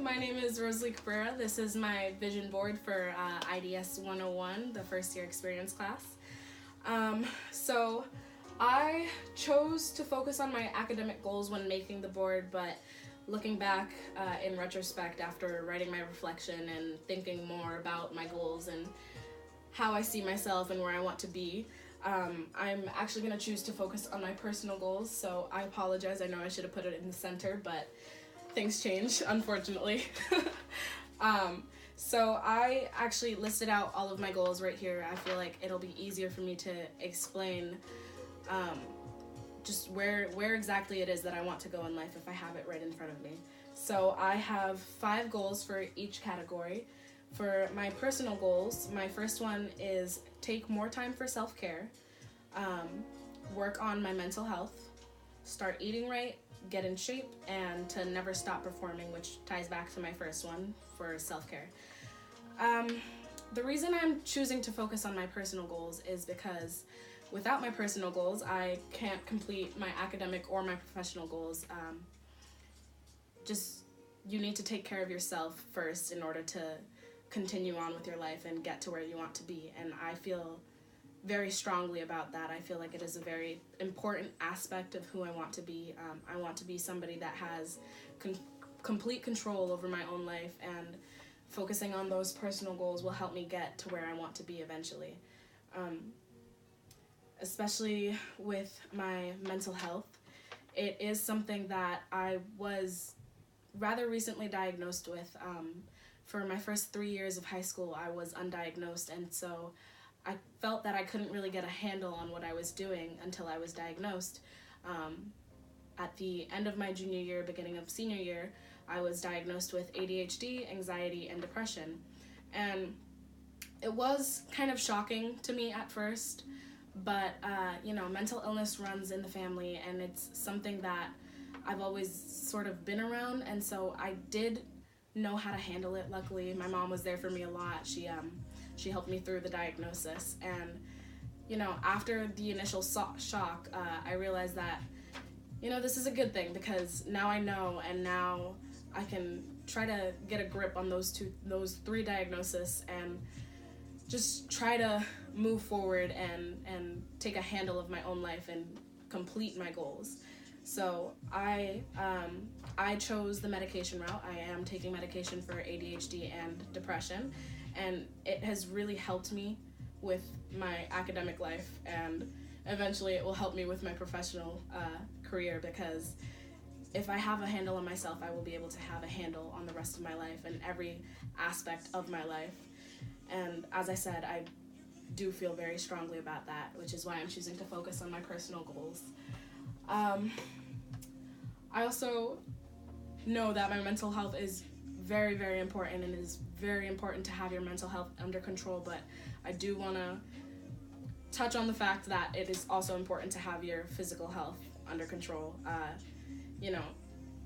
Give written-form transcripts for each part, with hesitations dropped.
my name is Rosalie Cabrera. This is my vision board for IDS 101, the first year experience class. So I chose to focus on my academic goals when making the board, but looking back in retrospect after writing my reflection and thinking more about my goals and how I see myself and where I want to be, I'm actually going to choose to focus on my personal goals. So I apologize. I know I should have put it in the center, but things change, unfortunately. So I actually listed out all of my goals right here. I feel like it'll be easier for me to explain just where exactly it is that I want to go in life if I have it right in front of me. So I have 5 goals for each category. For my personal goals, my first one is take more time for self-care, work on my mental health, start eating right, get in shape, and to never stop performing, which ties back to my first one for self-care. The reason I'm choosing to focus on my personal goals is because without my personal goals, I can't complete my academic or my professional goals. You need to take care of yourself first in order to continue on with your life and get to where you want to be. And I feel very strongly about that. I feel like it is a very important aspect of who I want to be. I want to be somebody that has complete control over my own life, and focusing on those personal goals will help me get to where I want to be eventually. Especially with my mental health, it is something that I was rather recently diagnosed with. For my first 3 years of high school, I was undiagnosed, and so I felt that I couldn't really get a handle on what I was doing until I was diagnosed. At the end of my junior year, beginning of senior year, I was diagnosed with ADHD, anxiety, and depression. And it was kind of shocking to me at first, but mental illness runs in the family, and it's something that I've always sort of been around, and so I did know how to handle it. Luckily, my mom was there for me a lot. She helped me through the diagnosis, and after the initial shock, I realized that this is a good thing, because now I know, and now I can try to get a grip on those 3 diagnoses and just try to move forward and take a handle of my own life and complete my goals. So I chose the medication route. I am taking medication for ADHD and depression, and it has really helped me with my academic life, and eventually it will help me with my professional career, because if I have a handle on myself, I will be able to have a handle on the rest of my life and every aspect of my life. And as I said, I do feel very strongly about that, which is why I'm choosing to focus on my personal goals. I also know that my mental health is very, very important, and it is very important to have your mental health under control, but I do want to touch on the fact that it is also important to have your physical health under control.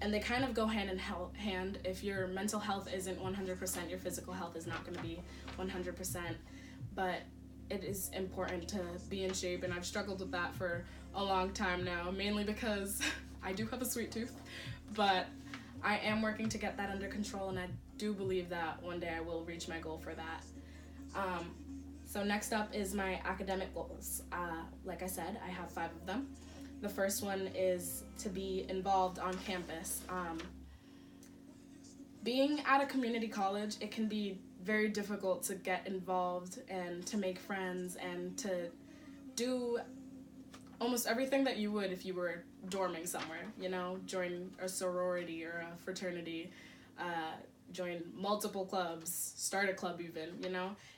And they kind of go hand in hand. If your mental health isn't 100%, your physical health is not going to be 100%, but it is important to be in shape, and I've struggled with that for a long time now, mainly because I do have a sweet tooth, but I am working to get that under control, and I do believe that one day I will reach my goal for that. So next up is my academic goals. Like I said, I have 5 of them. The first one is to be involved on campus. Being at a community college, it can be very difficult to get involved and to make friends and to do almost everything that you would if you were dorming somewhere, join a sorority or a fraternity, join multiple clubs, start a club even,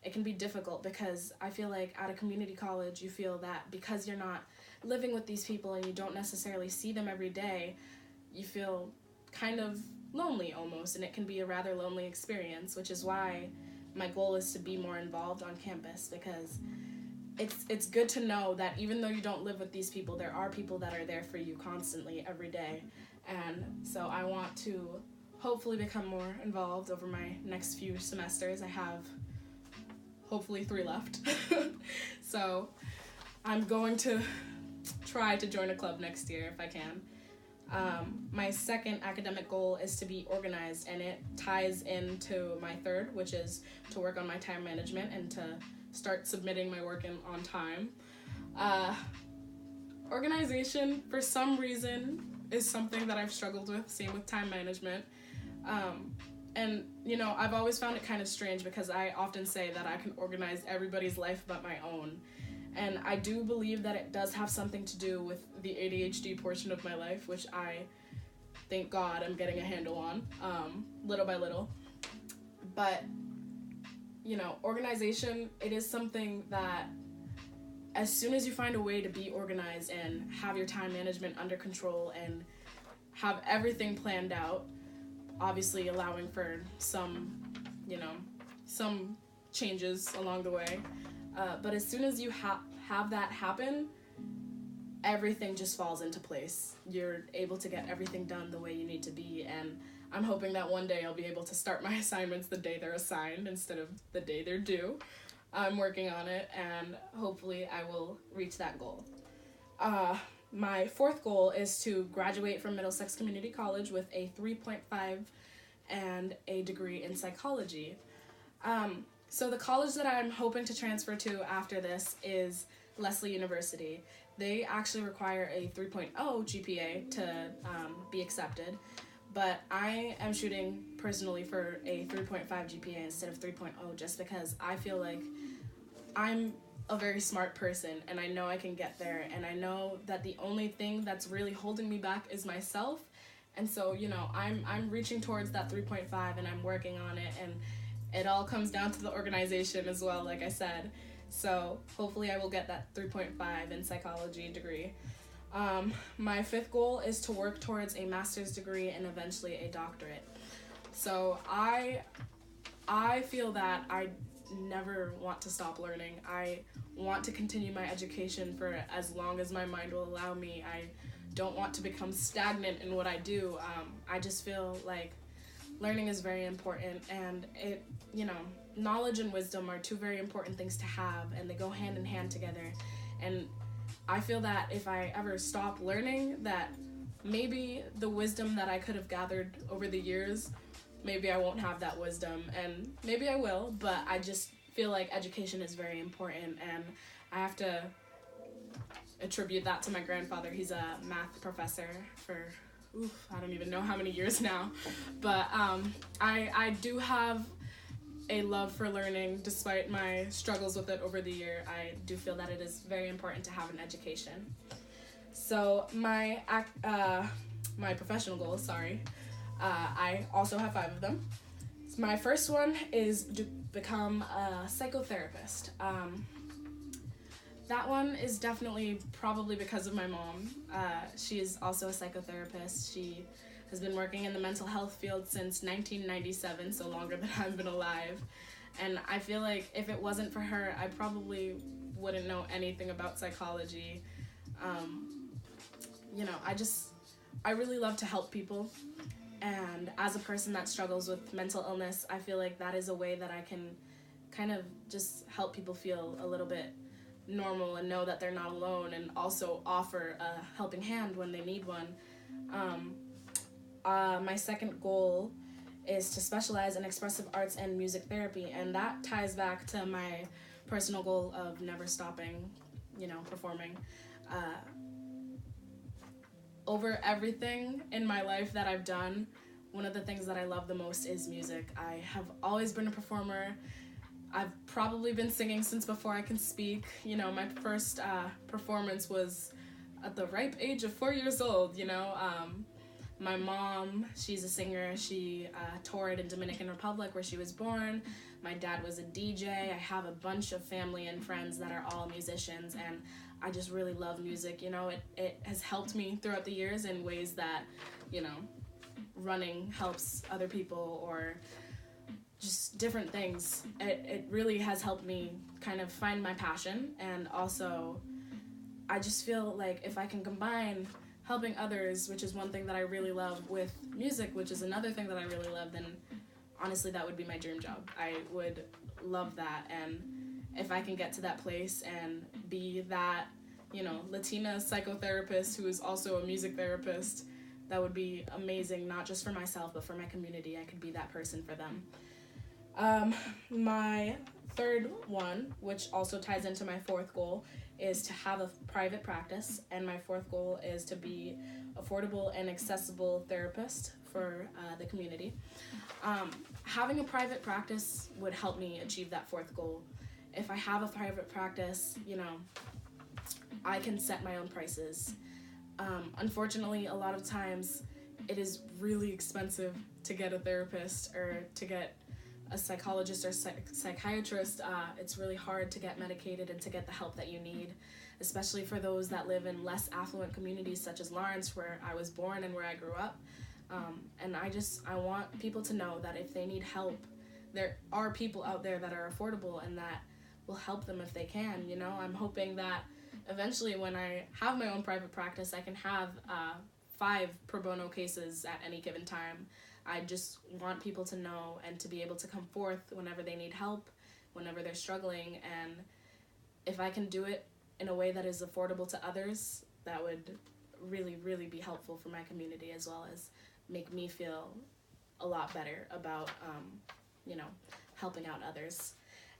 It can be difficult because I feel like at a community college, you feel that because you're not living with these people and you don't necessarily see them every day, you feel kind of lonely almost, and it can be a rather lonely experience, which is why my goal is to be more involved on campus, because it's good to know that even though you don't live with these people, there are people that are there for you constantly every day. And so I want to hopefully become more involved over my next few semesters. I have hopefully 3 left. So I'm going to try to join a club next year if I can. My second academic goal is to be organized, and it ties into my third, which is to work on my time management and to start submitting my work on time. Organization, for some reason, is something that I've struggled with, same with time management. And, I've always found it kind of strange because I often say that I can organize everybody's life but my own. And I do believe that it does have something to do with the ADHD portion of my life, which I, thank God, I'm getting a handle on, little by little. But, organization, it is something that as soon as you find a way to be organized and have your time management under control and have everything planned out, obviously allowing for some changes along the way, but as soon as you have that happen, everything just falls into place. You're able to get everything done the way you need to be, and I'm hoping that one day I'll be able to start my assignments the day they're assigned instead of the day they're due. I'm working on it, and hopefully I will reach that goal. My fourth goal is to graduate from Middlesex Community College with a 3.5 and a degree in psychology. So the college that I'm hoping to transfer to after this is Lesley University. They actually require a 3.0 GPA to be accepted, but I am shooting personally for a 3.5 GPA instead of 3.0 just because I feel like I'm a very smart person and I know I can get there, and I know that the only thing that's really holding me back is myself. And so, I'm reaching towards that 3.5 and I'm working on it, and it all comes down to the organization as well, like I said. So hopefully I will get that 3.5 in psychology degree. My fifth goal is to work towards a master's degree and eventually a doctorate. So I feel that I never want to stop learning. I want to continue my education for as long as my mind will allow me. I don't want to become stagnant in what I do. I just feel like learning is very important, and knowledge and wisdom are two very important things to have, and they go hand in hand together. And I feel that if I ever stop learning, that maybe the wisdom that I could have gathered over the years, maybe I won't have that wisdom, and maybe I will, but I just feel like education is very important, and I have to attribute that to my grandfather. He's a math professor for, I don't even know how many years now, but I do have a love for learning despite my struggles with it over the year. I do feel that it is very important to have an education. So my professional goals, I also have 5 of them. So my first one is to become a psychotherapist. That one is definitely probably because of my mom. She is also a psychotherapist. She has been working in the mental health field since 1997, so longer than I've been alive. And I feel like if it wasn't for her, I probably wouldn't know anything about psychology. I really love to help people. And as a person that struggles with mental illness, I feel like that is a way that I can kind of just help people feel a little bit normal and know that they're not alone, and also offer a helping hand when they need one. My second goal is to specialize in expressive arts and music therapy, and that ties back to my personal goal of never stopping, performing. Over everything in my life that I've done, one of the things that I love the most is music. I have always been a performer. I've probably been singing since before I can speak. My first performance was at the ripe age of 4 years old, My mom, she's a singer. She toured in Dominican Republic where she was born. My dad was a DJ. I have a bunch of family and friends that are all musicians, and I just really love music. It has helped me throughout the years in ways that, running helps other people, or just different things. It really has helped me kind of find my passion, and also I just feel like if I can combine helping others, which is one thing that I really love, with music, which is another thing that I really love, then honestly that would be my dream job. I would love that, and if I can get to that place and be that, Latina psychotherapist who is also a music therapist, that would be amazing, not just for myself, but for my community. I could be that person for them. My third one, which also ties into my fourth goal, is to have a private practice, and my fourth goal is to be affordable and accessible therapist for the community. Having a private practice would help me achieve that fourth goal. If I have a private practice, I can set my own prices. Unfortunately, a lot of times it is really expensive to get a therapist or to get a psychologist or psychiatrist. It's really hard to get medicated and to get the help that you need, especially for those that live in less affluent communities such as Lawrence, where I was born and where I grew up. And I want people to know that if they need help, there are people out there that are affordable and that will help them if they can. I'm hoping that eventually when I have my own private practice, I can have 5 pro bono cases at any given time. I just want people to know and to be able to come forth whenever they need help, whenever they're struggling, and if I can do it in a way that is affordable to others, that would really, really be helpful for my community, as well as make me feel a lot better about, helping out others.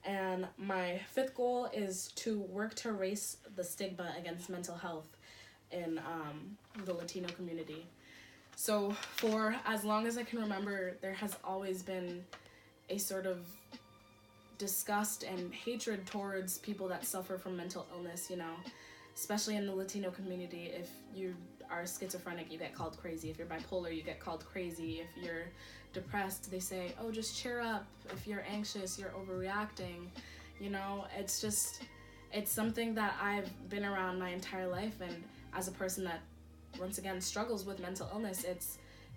And my 5th goal is to work to erase the stigma against mental health in the Latino community. So for as long as I can remember, there has always been a sort of disgust and hatred towards people that suffer from mental illness, especially in the Latino community. If you are schizophrenic, you get called crazy. If you're bipolar, you get called crazy. If you're depressed, they say, oh, just cheer up. If you're anxious, you're overreacting. It's something that I've been around my entire life, and as a person that once again struggles with mental illness,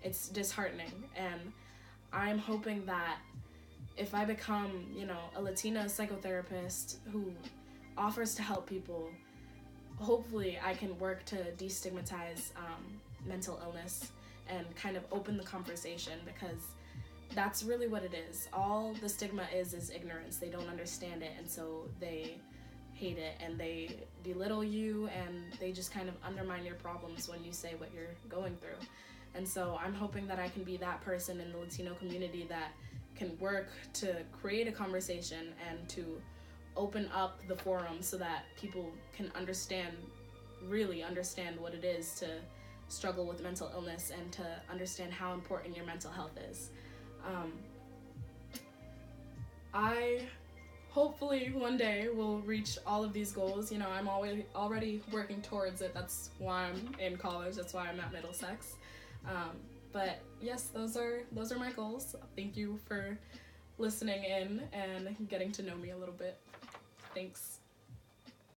it's disheartening. And I'm hoping that if I become, a Latina psychotherapist who offers to help people, hopefully I can work to destigmatize mental illness and kind of open the conversation, because that's really what it is. All the stigma is ignorance. They don't understand it, and so they hate it and they belittle you and they just kind of undermine your problems when you say what you're going through. And so I'm hoping that I can be that person in the Latino community that can work to create a conversation and to open up the forum so that people can really understand what it is to struggle with mental illness and to understand how important your mental health is. I hopefully one day will reach all of these goals. I'm already working towards it. That's why I'm in college. That's why I'm at Middlesex. But yes, those are my goals. Thank you for listening in and getting to know me a little bit. Thanks.